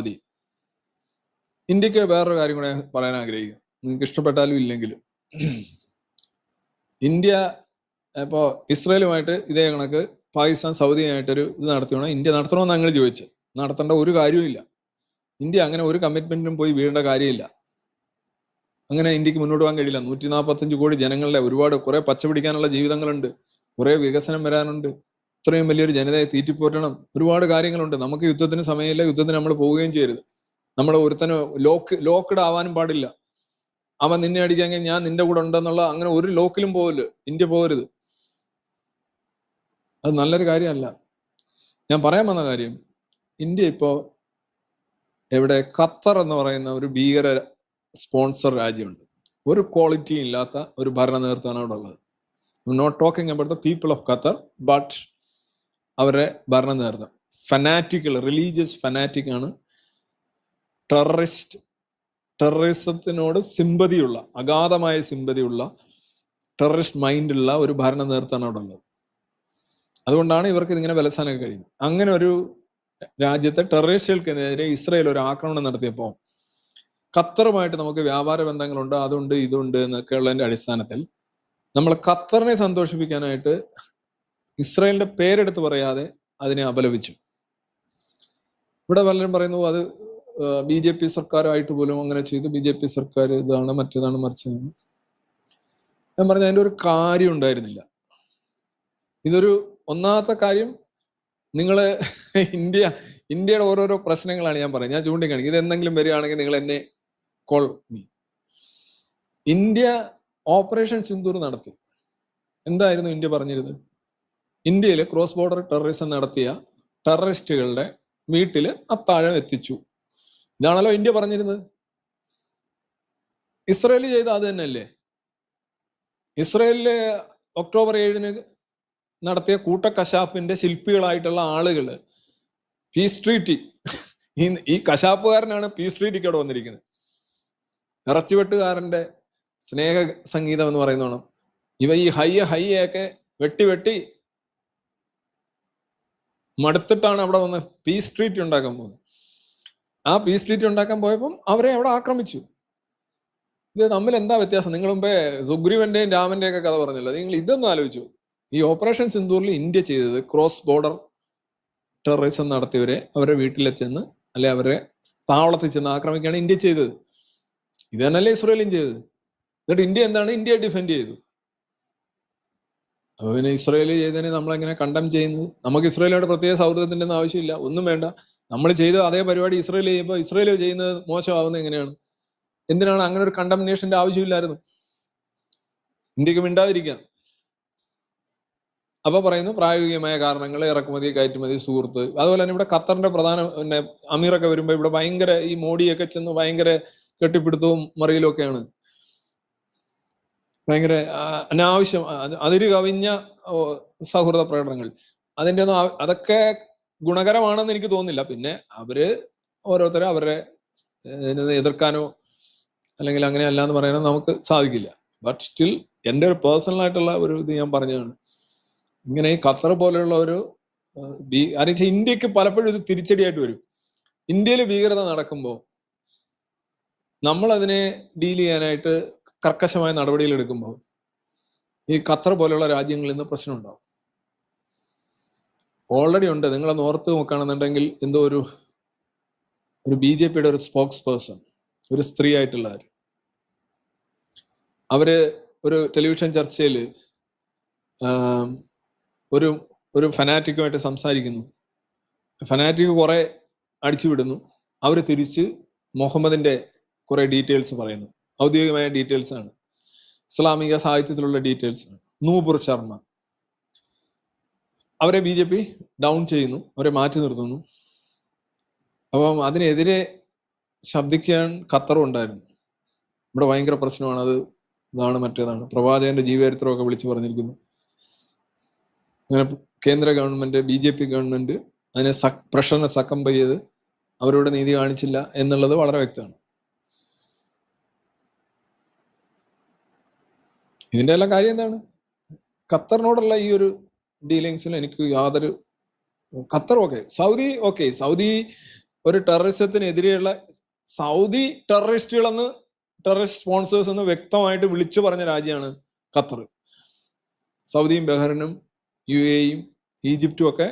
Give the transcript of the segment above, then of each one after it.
മതി. ഇന്ത്യക്ക് വേറൊരു കാര്യം കൂടെ പറയാൻ ആഗ്രഹിക്കുന്നു, നിങ്ങൾക്ക് ഇഷ്ടപ്പെട്ടാലും ഇല്ലെങ്കിലും. ഇന്ത്യ ഇപ്പോൾ ഇസ്രയേലുമായിട്ട് ഇതേ കണക്ക് പാകിസ്ഥാൻ സൗദിയുമായിട്ടൊരു ഇത് നടത്തണോ, ഇന്ത്യ നടത്തണമെന്ന് ഞങ്ങൾ ചോദിച്ചു. നടത്തേണ്ട ഒരു കാര്യവുമില്ല. ഇന്ത്യ അങ്ങനെ ഒരു കമ്മിറ്റ്മെന്റിനും പോയി വീഴേണ്ട കാര്യമില്ല. അങ്ങനെ ഇന്ത്യക്ക് മുന്നോട്ട് പോകാൻ കഴിയില്ല. 145 കോടി ജനങ്ങളുടെ കുറെ പച്ച പിടിക്കാനുള്ള ജീവിതങ്ങളുണ്ട്, കുറെ വികസനം വരാനുണ്ട്, ഇത്രയും വലിയൊരു ജനതയെ തീറ്റിപ്പോറ്റണം, ഒരുപാട് കാര്യങ്ങളുണ്ട്. നമുക്ക് യുദ്ധത്തിന് സമയമില്ല, യുദ്ധത്തിന് നമ്മൾ പോവുകയും ചെയ്യരുത്. നമ്മൾ ഒരുത്തന് ലോക്ക്ഡ് ആവാനും പാടില്ല. അവൻ നിന്നെ അടിക്കാമെങ്കിൽ ഞാൻ നിന്റെ കൂടെ ഉണ്ടെന്നുള്ള അങ്ങനെ ഒരു ലോക്കിലും പോകല് ഇന്ത്യ പോകരുത്. അത് നല്ലൊരു കാര്യമല്ല. ഞാൻ പറയാൻ വന്ന കാര്യം, ഇന്ത്യ ഇപ്പോ എവിടെ ഖത്തർ എന്ന് പറയുന്ന ഒരു ഭീകര സ്പോൺസർ രാജ്യമുണ്ട്. ഒരു ക്വാളിറ്റിയും ഇല്ലാത്ത ഒരു ഭരണ നേതൃത്വമാണ് അവിടെ ഉള്ളത്. Not talking about the people of Qatar, but അവരുടെ ഭരണ നേതൃത്വം ഫനാറ്റിക്കൽ, റിലീജിയസ് ഫനാറ്റിക് ആണ്. ടെററിസത്തിനോട് സിമ്പതിയുള്ള, അഗാധമായ സിമ്പതിയുള്ള, ടെററിസ്റ്റ് മൈൻഡുള്ള ഒരു ഭരണ നേതൃത്വമാണ് അവിടെ ഉള്ളത്. അതുകൊണ്ടാണ് ഇവർക്ക് ഇതിങ്ങനെ ബലസാനൊക്കെ കഴിയുന്നത്. അങ്ങനെ ഒരു രാജ്യത്തെ ടെററിസ്റ്റുകൾക്കെതിരെ ഇസ്രയേൽ ഒരു ആക്രമണം നടത്തിയപ്പോൾ ഖത്തറുമായിട്ട് നമുക്ക് വ്യാപാര ബന്ധങ്ങളുണ്ട്, അതുണ്ട് ഇതുണ്ട് എന്നൊക്കെ ഉള്ളതിന്റെ അടിസ്ഥാനത്തിൽ നമ്മൾ ഖത്തറിനെ സന്തോഷിപ്പിക്കാനായിട്ട് ഇസ്രയേലിന്റെ പേരെടുത്ത് പറയാതെ അതിനെ അപലപിച്ചു. ഇവിടെ പലരും പറയുന്നു അത് BJP സർക്കാരായിട്ട് പോലും അങ്ങനെ ചെയ്തു, BJP സർക്കാർ ഇതാണ് മറ്റേതാണ് മറിച്ചതാണ്. ഞാൻ പറഞ്ഞ അതിൻ്റെ ഒരു കാര്യം ഉണ്ടായിരുന്നില്ല. ഇതൊരു ഒന്നാമത്തെ കാര്യം, നിങ്ങള് ഇന്ത്യയുടെ ഓരോരോ പ്രശ്നങ്ങളാണ് ഞാൻ പറയുന്നത്, ഞാൻ ചൂണ്ടിക്കാണിക്കും. ഇത് എന്തെങ്കിലും വരികയാണെങ്കിൽ നിങ്ങൾ എന്നെ call me. India operation Sindoor നടത്തി. എന്തായിരുന്നു ഇന്ത്യ പറഞ്ഞിരുന്നത്? ഇന്ത്യയിൽ ക്രോസ് ബോർഡർ ടെററിസം നടത്തിയ ടെററിസ്റ്റുകളുടെ വീട്ടിൽ അത്താഴം എത്തിച്ചു. ഇതാണല്ലോ ഇന്ത്യ പറഞ്ഞിരുന്നത്. ഇസ്രയേൽ ചെയ്ത അത് തന്നെയല്ലേ? ഇസ്രയേലില് ഒക്ടോബർ 7 നടത്തിയ കൂട്ടക്കശാപ്പിന്റെ ശില്പികളായിട്ടുള്ള ആളുകൾ പീസ് ട്രീറ്റി, ഈ കശാപ്പുകാരനാണ് പീസ് ട്രീറ്റിക്ക് അവിടെ വന്നിരിക്കുന്നത്. ഇറച്ചിവെട്ടുകാരന്റെ സ്നേഹ സംഗീതം എന്ന് പറയുന്നതാണ്. ഇവ ഈ ഹയ്യൊക്കെ വെട്ടി മടുത്തിട്ടാണ് അവിടെ വന്ന് പീസ് ട്രീറ്റ് ഉണ്ടാക്കാൻ പോകുന്നത്. ആ പീസ് ട്രീറ്റ് ഉണ്ടാക്കാൻ പോയപ്പം അവരെ അവിടെ ആക്രമിച്ചു. ഇത് തമ്മിൽ എന്താ വ്യത്യാസം? നിങ്ങൾ മുമ്പേ സുഗ്രീവന്റെയും രാമന്റെയും ഒക്കെ കഥ പറഞ്ഞല്ലോ. നിങ്ങൾ ഇതൊന്നും ആലോചിച്ചു. ഈ ഓപ്പറേഷൻ സിന്ദൂറിൽ ഇന്ത്യ ചെയ്തത് ക്രോസ് ബോർഡർ ടെററിസം നടത്തിയവരെ അവരുടെ വീട്ടിലെച്ചെന്ന് അല്ലെ അവരെ താവളത്തിൽ ചെന്ന് ആക്രമിക്കുകയാണ് ഇന്ത്യ ചെയ്തത്. ഇത് തന്നെയല്ലേ ഇസ്രയേലും ചെയ്തത്. എന്നിട്ട് ഇന്ത്യ എന്താണ്? ഇന്ത്യ ഡിഫെൻഡ് ചെയ്തു. അപ്പൊ പിന്നെ ഇസ്രയേൽ ചെയ്തതിനെ നമ്മളെങ്ങനെ കണ്ടം ചെയ്യുന്നത്? നമുക്ക് ഇസ്രയേലോട് പ്രത്യേക സൗഹൃദത്തിന്റെ ഒന്നും ആവശ്യമില്ല, ഒന്നും വേണ്ട. നമ്മൾ ചെയ്ത അതേ പരിപാടി ഇസ്രയേൽ ചെയ്യുമ്പോൾ ഇസ്രയേൽ ചെയ്യുന്നത് മോശമാവുന്നത് എങ്ങനെയാണ്? എന്തിനാണ് അങ്ങനെ ഒരു കണ്ടംനേഷന്റെ ആവശ്യമില്ലായിരുന്നു? ഇന്ത്യക്ക് മിണ്ടാതിരിക്കാം. അപ്പൊ പറയുന്നു പ്രായോഗികമായ കാരണങ്ങൾ, ഇറക്കുമതി കയറ്റുമതി, സുഹൃത്ത്. അതുപോലെ തന്നെ ഇവിടെ ഖത്തറിന്റെ പ്രധാന അമീറൊക്കെ വരുമ്പോ ഇവിടെ ഭയങ്കര ഈ മോഡിയൊക്കെ ചെന്ന് ഭയങ്കര കെട്ടിപ്പിടുത്തവും മറിയലും ഒക്കെയാണ്. ഭയങ്കര അനാവശ്യം, അതിര് കവിഞ്ഞ സൗഹൃദ പ്രകടനങ്ങൾ. അതിൻ്റെ ഒന്നും അതൊക്കെ ഗുണകരമാണെന്ന് എനിക്ക് തോന്നുന്നില്ല. പിന്നെ അവര് ഓരോരുത്തരും അവരെ എതിർക്കാനോ അല്ലെങ്കിൽ അങ്ങനെ അല്ല എന്ന് പറയാനോ നമുക്ക് സാധിക്കില്ല. ബട്ട് സ്റ്റിൽ എൻ്റെ ഒരു പേഴ്സണൽ ആയിട്ടുള്ള ഒരു ഇത് ഞാൻ പറഞ്ഞതാണ്. ഇങ്ങനെ ഈ ഖത്തർ പോലെയുള്ള ഒരു അറിയിച്ച ഇന്ത്യക്ക് പലപ്പോഴും ഇത് തിരിച്ചടിയായിട്ട് വരും. ഇന്ത്യയിൽ ഭീകരത നടക്കുമ്പോൾ നമ്മൾ അതിനെ ഡീൽ ചെയ്യാനായിട്ട് കർക്കശമായ നടപടികൾ എടുക്കുമ്പോൾ ഈ ഖത്തർ പോലെയുള്ള രാജ്യങ്ങളിൽ നിന്ന് പ്രശ്നം ഉണ്ടാവും. ഓൾറെഡി ഉണ്ട്. നിങ്ങളൊന്ന് ഓർത്ത് നോക്കുകയാണെന്നുണ്ടെങ്കിൽ എന്തോ ഒരു BJPയുടെ ഒരു സ്പോക്സ് പേഴ്സൺ, ഒരു സ്ത്രീ ആയിട്ടുള്ള അവര് ഒരു ടെലിവിഷൻ ചർച്ചയിൽ ഒരു ഫനാറ്റിക്കുമായിട്ട് സംസാരിക്കുന്നു. ഫനാറ്റിക് കുറെ അടിച്ചുവിടുന്നു. അവർ തിരിച്ച് മുഹമ്മദിന്റെ കുറെ ഡീറ്റെയിൽസ് പറയുന്നു. ഔദ്യോഗികമായ ഡീറ്റെയിൽസ് ആണ്, ഇസ്ലാമിക സാഹിത്യത്തിലുള്ള ഡീറ്റെയിൽസ് ആണ്. നൂപുർ ശർമ്മ അവരെ BJP ഡൗൺ ചെയ്യുന്നു, അവരെ മാറ്റി നിർത്തുന്നു. അപ്പം അതിനെതിരെ ശബ്ദിക്കാൻ ഖത്തറും ഉണ്ടായിരുന്നു. ഇവിടെ ഭയങ്കര പ്രശ്നമാണ്, അത് ഇതാണ് മറ്റേതാണ്, പ്രവാചകന്റെ ജീവചരിത്രമൊക്കെ വിളിച്ചു പറഞ്ഞിരിക്കുന്നു. അങ്ങനെ കേന്ദ്ര ഗവൺമെന്റ്, BJP ഗവൺമെന്റ് അതിനെ പ്രഷറിനെ സക്കംബ് ചെയ്ത് അവരോട് നീതി കാണിച്ചില്ല എന്നുള്ളത് വളരെ വ്യക്തമാണ്. ഇതിന്റെ എല്ലാം കാര്യം എന്താണ്? ഖത്തറിനോടുള്ള ഈ ഒരു ഡീലിങ്സിൽ എനിക്ക് യാതൊരു, ഖത്തർ ഓക്കെ, സൗദി ഒരു ടെററിസത്തിനെതിരെയുള്ള സൗദി ടെററിസ്റ്റുകളെന്ന്, ടെററിസ്റ്റ് സ്പോൺസേഴ്സ് എന്ന് വ്യക്തമായിട്ട് വിളിച്ചു പറഞ്ഞ രാജ്യമാണ് ഖത്തർ. സൗദിയും ബഹ്റിനും UAEയും ഈജിപ്തും ഒക്കെ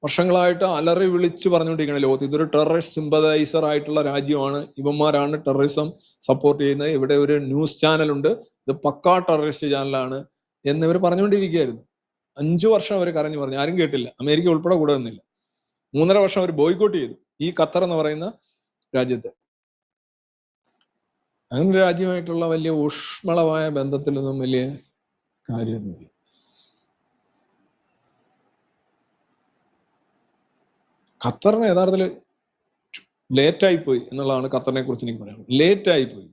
വർഷങ്ങളായിട്ട് അലറി വിളിച്ചു പറഞ്ഞുകൊണ്ടിരിക്കുകയാണ് ലോകത്ത് ഇതൊരു ടെററിസ്റ്റ് സിമ്പതൈസർ ആയിട്ടുള്ള രാജ്യമാണ്, ഇവന്മാരാണ് ടെററിസം സപ്പോർട്ട് ചെയ്യുന്നത്, ഇവിടെ ഒരു ന്യൂസ് ചാനലുണ്ട്, ഇത് പക്കാ ടെററിസ്റ്റ് ചാനലാണ് എന്നിവർ പറഞ്ഞുകൊണ്ടിരിക്കുകയായിരുന്നു. 5 വർഷം അവർ കരഞ്ഞു പറഞ്ഞു, ആരും കേട്ടില്ല. അമേരിക്ക ഉൾപ്പെടെ കൂടെ നിന്നില്ല. 3.5 വർഷം അവർ ബോയ്ക്കോട്ട് ചെയ്തു ഈ ഖത്തർ എന്ന് പറയുന്ന രാജ്യത്തെ. അങ്ങനെ രാജ്യമായിട്ടുള്ള വലിയ ഊഷ്മളമായ ബന്ധത്തിലൊന്നും വലിയ കാര്യമൊന്നുമില്ല. ഖത്തറിന് യഥാർത്ഥത്തിൽ ലേറ്റായിപ്പോയി എന്നുള്ളതാണ് ഖത്തറിനെ കുറിച്ച് എനിക്ക് പറയാം. ലേറ്റായിപ്പോയി.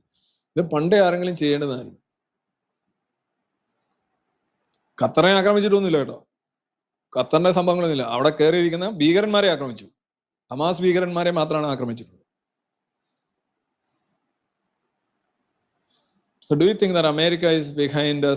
ഇത് പണ്ടേ ആരെങ്കിലും ചെയ്യേണ്ടതായിരുന്നു. ഖത്തറിനെ ആക്രമിച്ചിട്ടൊന്നുമില്ല കേട്ടോ. ഖത്തറിന്റെ സംഭവങ്ങളൊന്നുമില്ല. അവിടെ കയറിയിരിക്കുന്ന ഭീകരന്മാരെ ആക്രമിച്ചു. ഹമാസ് ഭീകരന്മാരെ മാത്രമാണ് ആക്രമിച്ചിട്ടുള്ളത്. So do you think that America is behind us